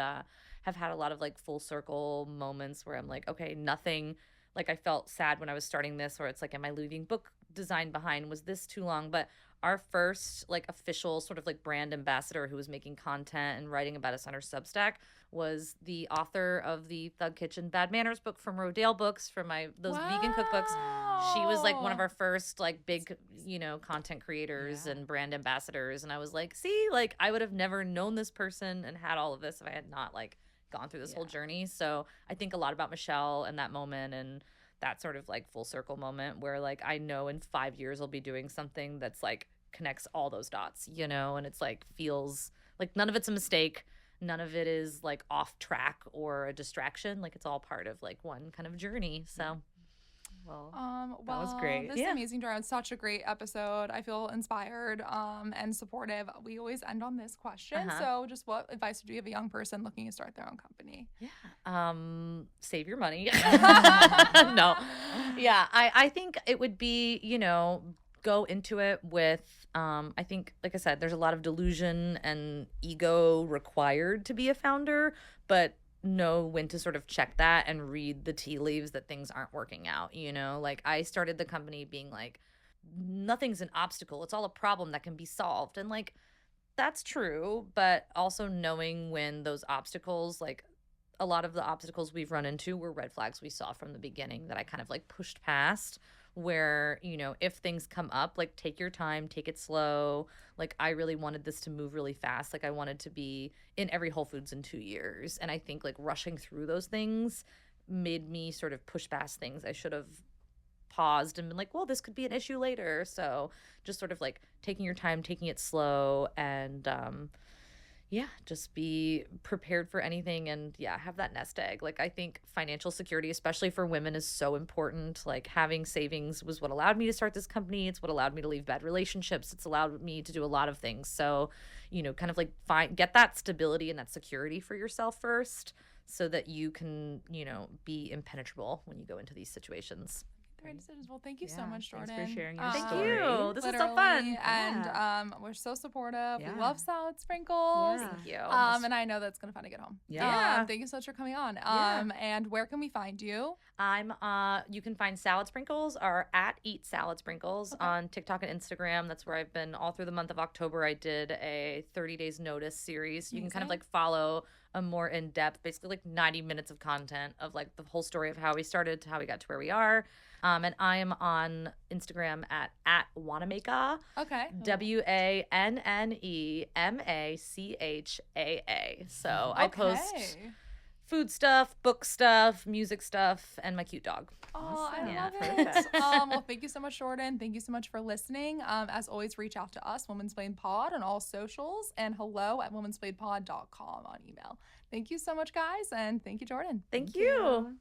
have had a lot of like full circle moments where I'm like, okay, nothing, like I felt sad when I was starting this, or it's like, am I leaving book design behind? Was this too long? But our first like official sort of like brand ambassador who was making content and writing about us on her Substack was the author of the Thug Kitchen Bad Manners book from Rodale Books, from those vegan cookbooks. She was like one of our first like big, content creators and brand ambassadors. And I was like, see, like I would have never known this person and had all of this if I had not like gone through this whole journey. So I think a lot about Michelle and that moment and that sort of like full circle moment where like I know in 5 years I'll be doing something that's like connects all those dots, and it's like feels like none of it's a mistake. None of it is like off track or a distraction. Like it's all part of like one kind of journey. So that was great. This is amazing, Jordan. Such a great episode. I feel inspired and supportive. We always end on this question. So just what advice would you give a young person looking to start their own company? Save your money. No. Yeah, I think it would be, go into it with, I think, like I said, there's a lot of delusion and ego required to be a founder, but know when to sort of check that and read the tea leaves that things aren't working out, like I started the company being like, nothing's an obstacle, it's all a problem that can be solved, and like that's true, but also knowing when those obstacles, like a lot of the obstacles we've run into were red flags we saw from the beginning that I kind of like pushed past, where, if things come up, like take your time, take it slow. Like I really wanted this to move really fast. Like I wanted to be in every Whole Foods in 2 years. And I think like rushing through those things made me sort of push past things I should have paused and been like, well, this could be an issue later. So just sort of like taking your time, taking it slow, and just be prepared for anything, and have that nest egg. Like I think financial security, especially for women, is so important. Like having savings was what allowed me to start this company. It's what allowed me to leave bad relationships. It's allowed me to do a lot of things. So, kind of like get that stability and that security for yourself first so that you can, be impenetrable when you go into these situations. Great decisions. Well, thank you so much, Jordan. Thanks for sharing your Thank story. you. This was so fun. And we're so supportive. We love SaladSprinkles. Thank you. And I know that's going to fun to get home. Thank you so much for coming on. And where can we find you? You can find SaladSprinkles or at Eat SaladSprinkles on TikTok and Instagram. That's where I've been all through the month of October. I did a 30 days notice series. You can kind of like follow a more in-depth, basically like 90 minutes of content of like the whole story of how we started to how we got to where we are. And I am on Instagram at Wannemacher. Okay. WANNEMACHAA. So I post food stuff, book stuff, music stuff, and my cute dog. Oh, I love it. Well, thank you so much, Jordan. Thank you so much for listening. As always, reach out to us, Womansplained Pod, on all socials, and hello@womansplainedpod.com on email. Thank you so much, guys, and thank you, Jordan. Thank you.